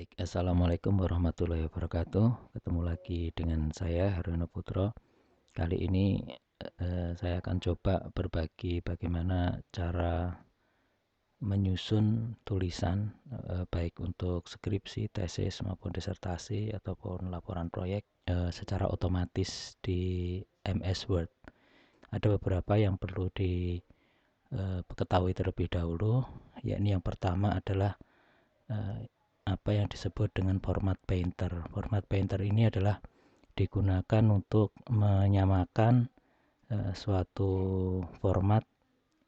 Baik, assalamualaikum warahmatullahi wabarakatuh. Ketemu lagi dengan saya Haryono Putro. Kali ini saya akan coba berbagi bagaimana cara menyusun tulisan baik untuk skripsi, tesis maupun disertasi ataupun laporan proyek secara otomatis di MS Word. Ada beberapa yang perlu diketahui terlebih dahulu, yakni yang pertama adalah apa yang disebut dengan format painter. Format painter ini adalah digunakan untuk menyamakan suatu format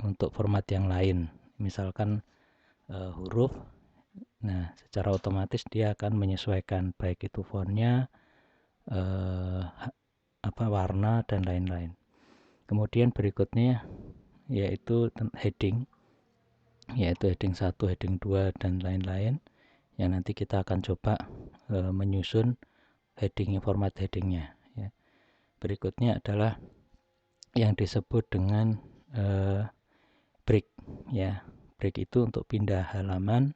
untuk format yang lain. Misalkan huruf, nah secara otomatis dia akan menyesuaikan baik itu fontnya, warna dan lain-lain. Kemudian berikutnya yaitu heading, yaitu heading 1, heading 2 dan lain-lain, yang nanti kita akan coba menyusun format headingnya ya. Berikutnya adalah yang disebut dengan break ya. Break itu untuk pindah halaman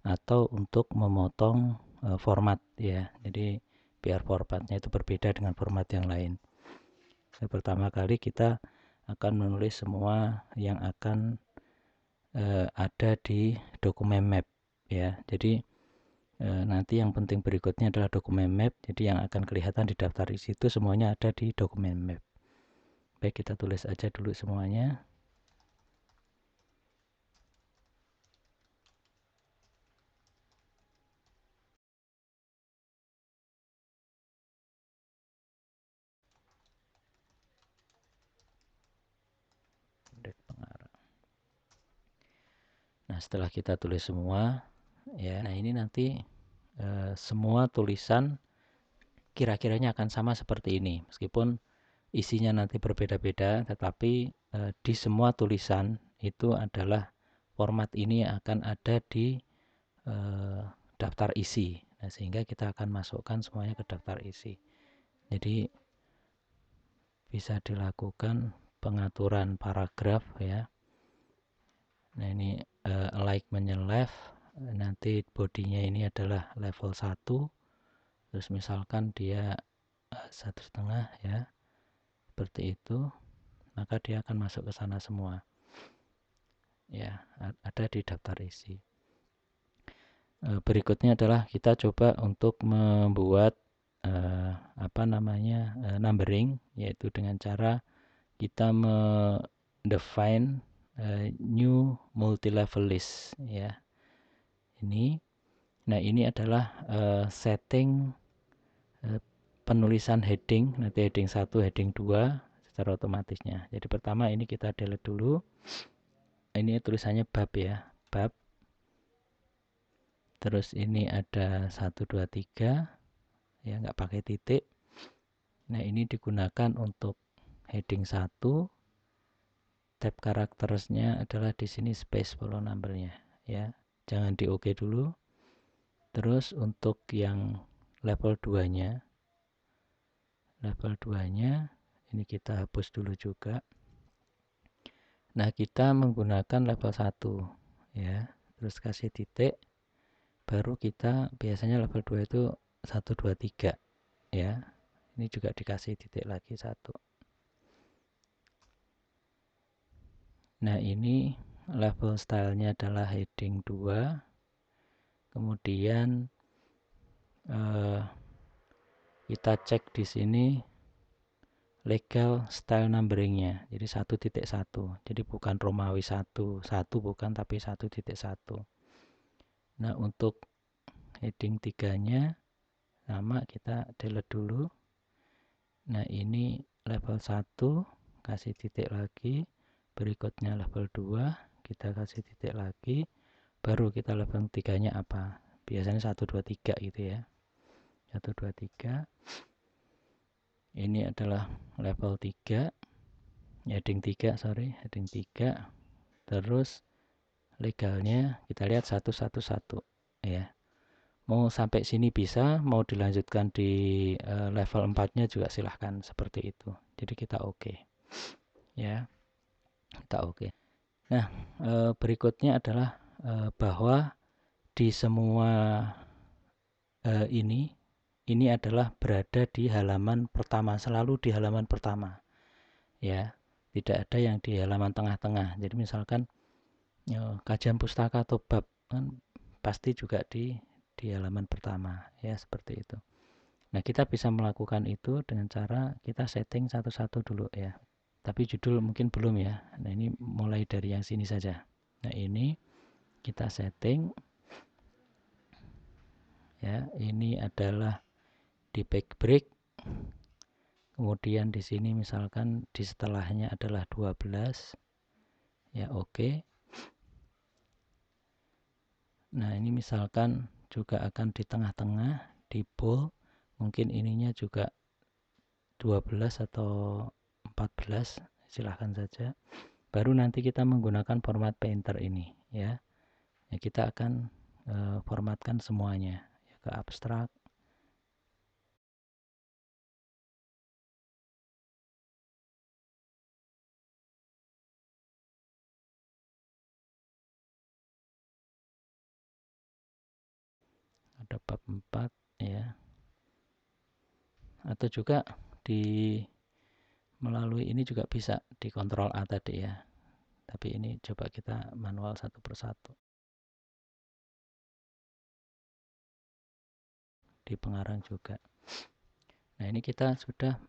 atau untuk memotong format ya. Jadi biar formatnya itu berbeda dengan format yang lain. Pertama kali kita akan menulis semua yang akan ada di dokumen map ya. Jadi nanti yang penting berikutnya adalah dokumen map. Jadi yang akan kelihatan di daftar isi itu semuanya ada di dokumen map. Baik, kita tulis aja dulu semuanya. Nah, setelah kita tulis semua ya, nah ini nanti semua tulisan kira-kiranya akan sama seperti ini, meskipun isinya nanti berbeda-beda, tetapi di semua tulisan itu adalah format ini akan ada di daftar isi. Nah, sehingga kita akan masukkan semuanya ke daftar isi. Jadi bisa dilakukan pengaturan paragraf ya. Nah, ini alignment left, nanti bodinya ini adalah level 1. Terus misalkan dia 1,5 ya, seperti itu, maka dia akan masuk ke sana semua ya, ada di daftar isi. Berikutnya adalah kita coba untuk membuat numbering, yaitu dengan cara kita define new multi-level list ya. Nah ini adalah setting penulisan heading, nanti heading 1, heading 2 secara otomatisnya. Jadi pertama ini kita delete dulu. Ini tulisannya bab ya, bab. Terus ini ada 1, 2, 3 ya, nggak pakai titik. Nah ini digunakan untuk heading 1. Tab karakternya adalah di sini space follow numbernya ya. Jangan di OK dulu. Terus untuk yang level 2-nya, ini kita hapus dulu juga. Nah, kita menggunakan level 1 ya. Terus kasih titik. Baru kita biasanya level 2 itu 1, 2, 3 ya. Ini juga dikasih titik lagi 1. Nah, ini level stylenya adalah heading 2. Kemudian kita cek di sini legal style numberingnya, jadi 1.1, jadi bukan Romawi 1 bukan, tapi 1.1. Nah untuk heading 3 nya sama, kita delete dulu. Nah ini level 1 kasih titik lagi, berikutnya level 2 kita kasih titik lagi, baru kita level 3 nya apa, biasanya 1, 2, 3 gitu ya, 1, 2, 3. Ini adalah level 3, heading 3. Terus legalnya kita lihat 111 ya. Mau sampai sini bisa, mau dilanjutkan di level 4-nya juga silahkan seperti itu. Jadi kita oke ya, kita oke. Nah berikutnya adalah bahwa di semua ini adalah berada di halaman pertama, selalu di halaman pertama, ya. Tidak ada yang di halaman tengah-tengah. Jadi misalkan kajian pustaka atau bab kan pasti juga di halaman pertama, ya, seperti itu. Nah, kita bisa melakukan itu dengan cara kita setting satu-satu dulu, ya. Tapi judul mungkin belum, ya. Nah, ini mulai dari yang sini saja. Nah, ini kita setting, ya. Ini adalah di back break. Kemudian di sini misalkan di setelahnya adalah 12, ya, oke. Nah, ini misalkan juga akan di tengah-tengah, di bold, mungkin ininya juga 12 atau 14, silahkan saja. Baru nanti kita menggunakan format painter ini, ya. Ya, kita akan formatkan semuanya, ya, ke abstrak. Ada bab 4, ya. Atau juga di melalui ini juga bisa di Ctrl A tadi, ya. Tapi ini coba kita manual satu persatu. Di pengarang juga. Nah, ini kita sudah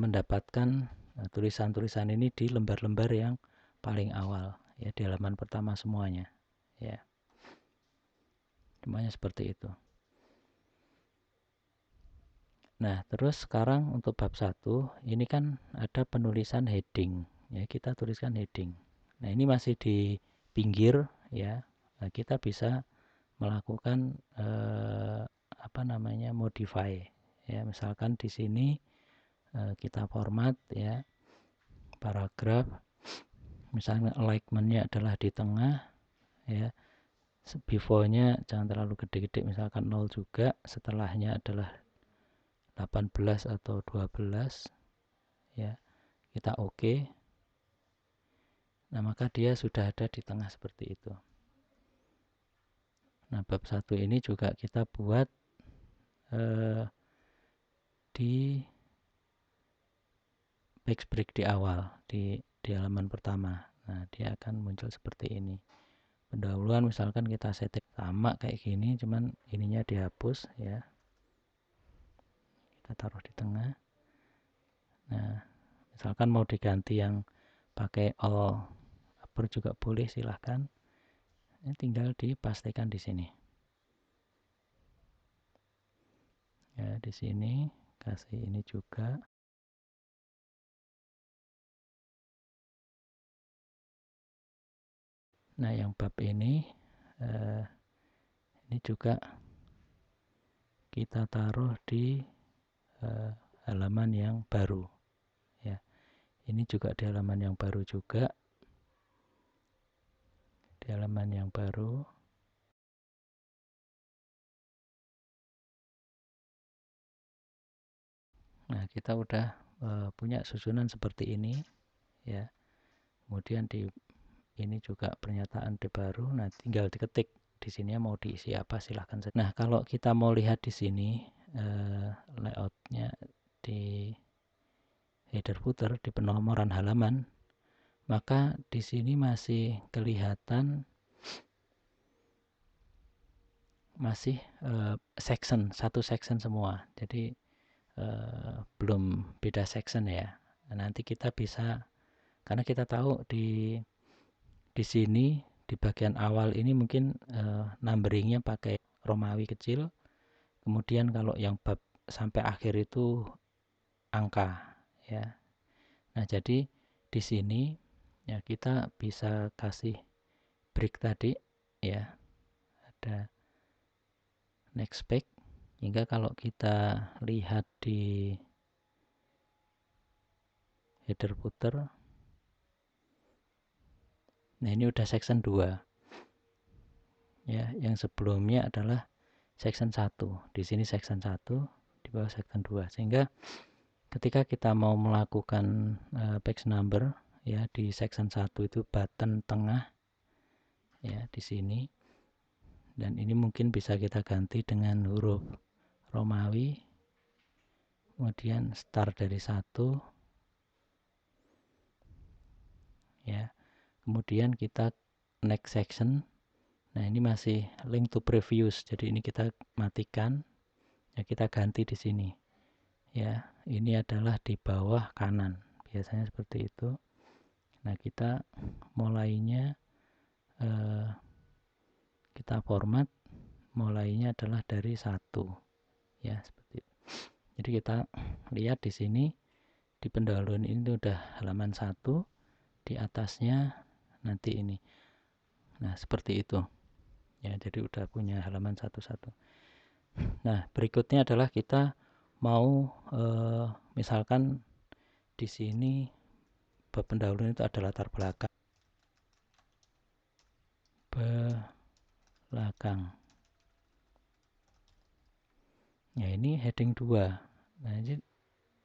mendapatkan tulisan-tulisan ini di lembar-lembar yang paling awal, ya, di halaman pertama semuanya, ya. Semuanya seperti itu. Nah, terus sekarang untuk bab 1, ini kan ada penulisan heading, ya, kita tuliskan heading. Nah, ini masih di pinggir, ya. Nah, kita bisa melakukan modify, ya. Misalkan di sini kita format, ya, paragraf, misalnya alignment-nya adalah di tengah, ya. Before-nya jangan terlalu gede-gede, misalkan 0 juga, setelahnya adalah 18 atau 12, ya. Kita oke. Nah, maka dia sudah ada di tengah seperti itu. Nah, bab 1 ini juga kita buat di backbreak di awal, di halaman pertama. Nah, dia akan muncul seperti ini. Pendahuluan misalkan kita setting sama kayak gini, cuman ininya dihapus, ya. Kita taruh di tengah. Nah, misalkan mau diganti yang pakai all upper juga boleh, silahkan. Ini tinggal dipastikan di sini. Ya, di sini kasih ini juga. Nah, yang bab ini juga kita taruh di halaman yang baru, ya. Ini juga di halaman yang baru juga, di halaman yang baru. Nah, kita udah punya susunan seperti ini, ya. Kemudian di ini juga pernyataan baru. Nah, tinggal diketik di sini mau diisi apa, silahkan saja. Nah, kalau kita mau lihat di sini layoutnya di header footer, di penomoran halaman, maka di sini masih kelihatan masih section, satu section semua. Jadi belum beda section, ya. Nah, nanti kita bisa, karena kita tahu di sini di bagian awal ini mungkin numberingnya pakai Romawi kecil, kemudian kalau yang bab sampai akhir itu angka, ya. Nah, jadi di sini, ya, kita bisa kasih break tadi, ya, ada next page, hingga kalau kita lihat di header footer, nah ini udah section 2, ya. Yang sebelumnya adalah section 1, di sini section 1, di bawah section 2, sehingga ketika kita mau melakukan page number, ya, di section 1 itu button tengah, ya, di sini, dan ini mungkin bisa kita ganti dengan huruf Romawi, kemudian start dari 1 ya. Kemudian kita next section. Nah, ini masih link to previous. Jadi ini kita matikan. Ya, kita ganti di sini. Ya, ini adalah di bawah kanan. Biasanya seperti itu. Nah, kita mulainya kita format, mulainya adalah dari 1. Ya, seperti itu. Jadi kita lihat di sini di pendahuluan ini udah halaman 1, di atasnya nanti ini. Nah, seperti itu. Ya, jadi udah punya halaman 1-1. Nah, berikutnya adalah kita mau misalkan di sini bab pendahuluan itu ada latar belakang. Ya, ini heading 2. Nah, ini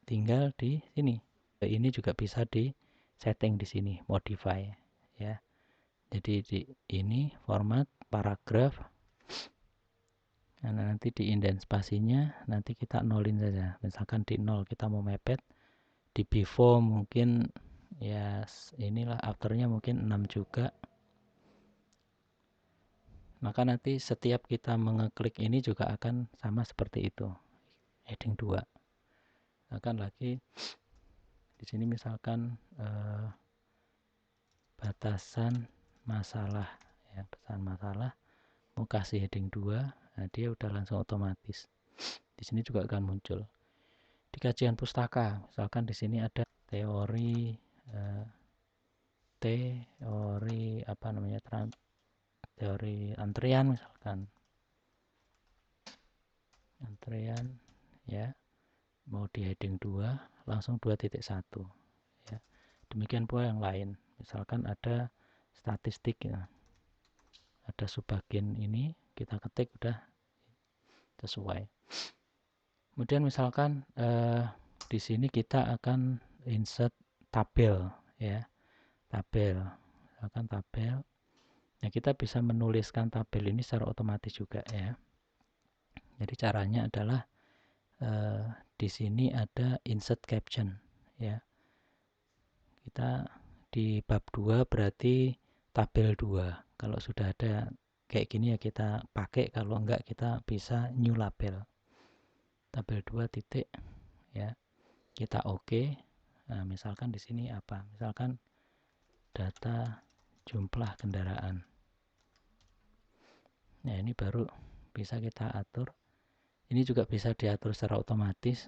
tinggal di sini. Ini juga bisa di setting di sini, modify ya. Jadi di ini format paragraf. Nah, nanti di indent spasinya nanti kita nolin saja. Misalkan di 0 kita mau mepet, di before mungkin ya inilah, afternya mungkin 6 juga. Maka nanti setiap kita mengeklik ini juga akan sama seperti itu. Heading 2. Akan lagi di sini misalkan batasan masalah ya, batasan masalah mau kasih heading 2, nah dia udah langsung otomatis. Di sini juga akan muncul. Di kajian pustaka, misalkan di sini ada teori teori apa namanya? Teori antrian misalkan. Antrian ya. Mau di heading 2 langsung 2.1 ya. Demikian pula yang lain. Misalkan ada statistik ya. Ada subbagian ini kita ketik udah sesuai. Kemudian misalkan di sini kita akan insert tabel ya. Tabel. Misalkan tabel. Nah, kita bisa menuliskan tabel ini secara otomatis juga ya. Jadi caranya adalah di sini ada insert caption ya. Kita di bab 2 berarti tabel 2. Kalau sudah ada kayak gini ya kita pakai, kalau enggak kita bisa new label. Tabel 2 titik ya. Kita oke. Nah, misalkan di sini apa? Misalkan data jumlah kendaraan. Nah, ini baru bisa kita atur. Ini juga bisa diatur secara otomatis,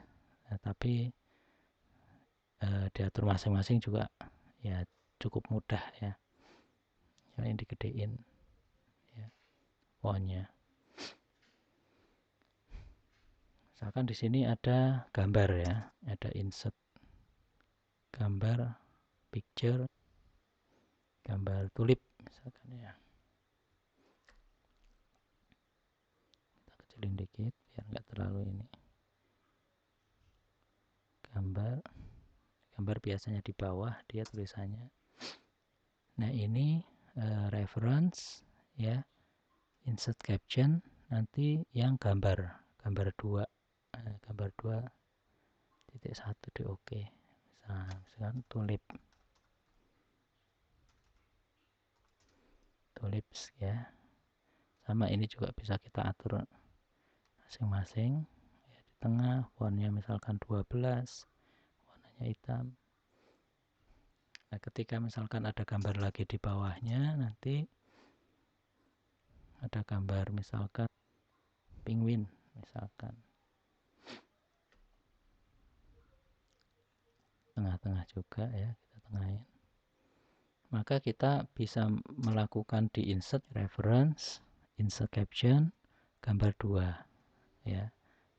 tapi diatur masing-masing juga ya cukup mudah ya. Ini digedein ya fontnya. Misalkan di sini ada gambar ya, ada insert gambar, picture, gambar tulip misalkan ya. Kita kecilin dikit biar nggak terlalu ini. Gambar biasanya di bawah dia tulisannya. Nah, ini reference ya, insert caption, nanti yang gambar 2. Gambar 2.1 di oke. Misalkan tulips ya. Sama ini juga bisa kita atur masing-masing ya, di tengah fontnya misalkan 12, warnanya hitam. Nah, ketika misalkan ada gambar lagi di bawahnya, nanti ada gambar misalkan penguin misalkan. Tengah-tengah juga ya, kita tengahin. Maka kita bisa melakukan di insert reference, insert caption, gambar 2 ya,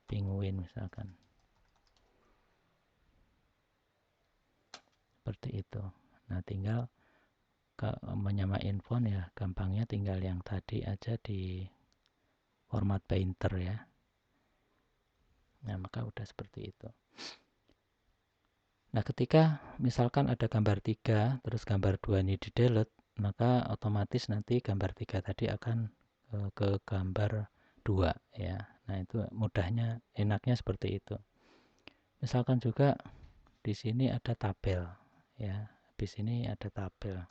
penguin misalkan. Seperti itu. Nah, tinggal menyamain font ya, gampangnya tinggal yang tadi aja di format painter ya. Nah, maka udah seperti itu. Nah, ketika misalkan ada gambar 3 terus gambar 2 ini di delete, maka otomatis nanti gambar 3 tadi akan ke gambar 2 ya. Nah, itu mudahnya, enaknya seperti itu. Misalkan juga di sini ada tabel ya. Di sini ada tabel.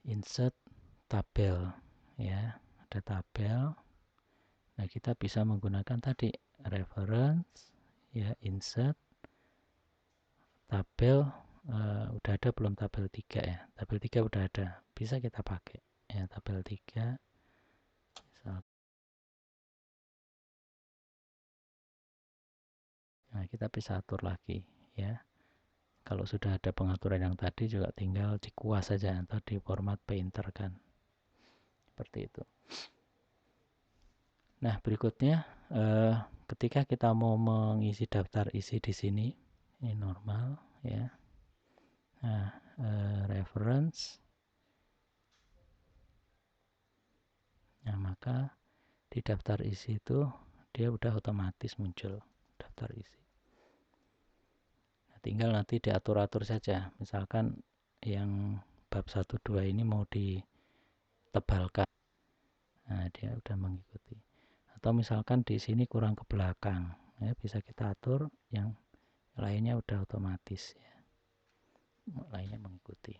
Insert tabel ya. Ada tabel. Nah, kita bisa menggunakan tadi reference ya, insert tabel. Udah ada belum tabel 3 ya? Tabel 3 udah ada. Bisa kita pakai ya, tabel 3. Nah, kita bisa atur lagi ya. Kalau sudah ada pengaturan yang tadi juga tinggal dikuas saja atau di format painter kan. Seperti itu. Nah, berikutnya ketika kita mau mengisi daftar isi di sini, ini normal ya. Nah, reference. Nah, maka di daftar isi itu dia udah otomatis muncul daftar isi. Nah, tinggal nanti diatur-atur saja. Misalkan yang bab 1-2 ini mau ditebalkan. Nah, dia udah mengikuti. Atau misalkan di sini kurang ke belakang, ya bisa kita atur, yang lainnya udah otomatis ya. Lainnya mengikuti.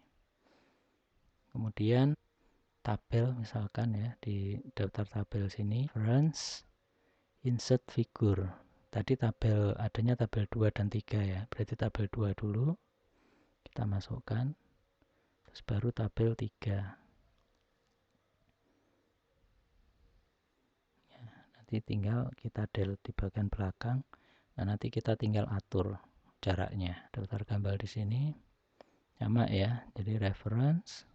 Kemudian tabel misalkan ya, di daftar tabel sini reference insert figure. Tadi tabel adanya tabel 2 dan 3 ya. Berarti tabel 2 dulu kita masukkan, terus baru tabel 3. Nanti tinggal kita delete di bagian belakang. Nah, nanti kita tinggal atur jaraknya. Daftar gambar di sini sama ya. Jadi reference,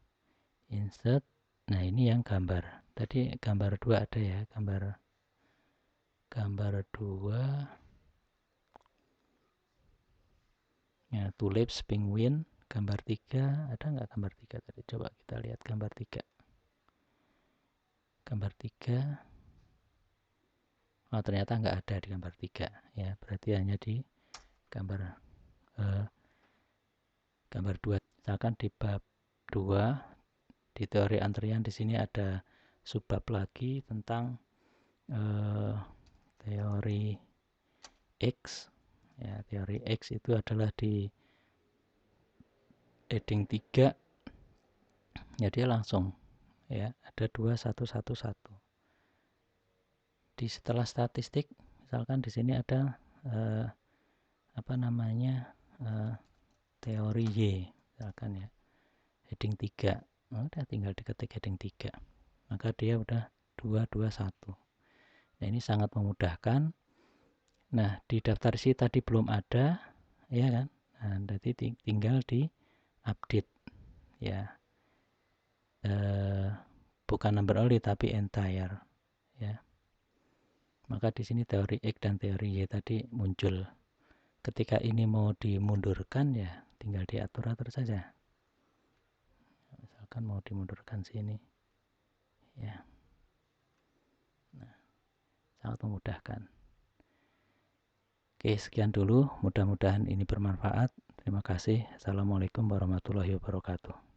insert. Nah, ini yang gambar. Tadi gambar 2 ada ya, gambar 2. Ya, tulips, penguin. Gambar 3, ada nggak gambar 3 tadi? Coba kita lihat gambar 3. Gambar 3. Oh, ternyata nggak ada di gambar 3 ya. Berarti hanya di gambar gambar 2. Misalkan di bab 2 di teori antrian di sini ada subbab lagi tentang teori X ya. Teori X itu adalah di heading 3 ya, dia langsung ya ada 2111. Di setelah statistik misalkan di sini ada apa namanya teori Y misalkan ya, heading 3. Udah tinggal diketik heading 3, maka dia udah 221. Nah, ini sangat memudahkan. Nah, di daftar isi tadi belum ada ya kan. Nah, jadi tinggal di update ya, bukan number only tapi entire ya. Maka di sini teori X dan teori Y tadi muncul. Ketika ini mau dimundurkan ya tinggal diatur-atur saja. Misalkan mau dimundurkan sini ya. Nah, sangat memudahkan. Oke, sekian dulu. Mudah-mudahan ini bermanfaat. Terima kasih. Assalamualaikum warahmatullahi wabarakatuh.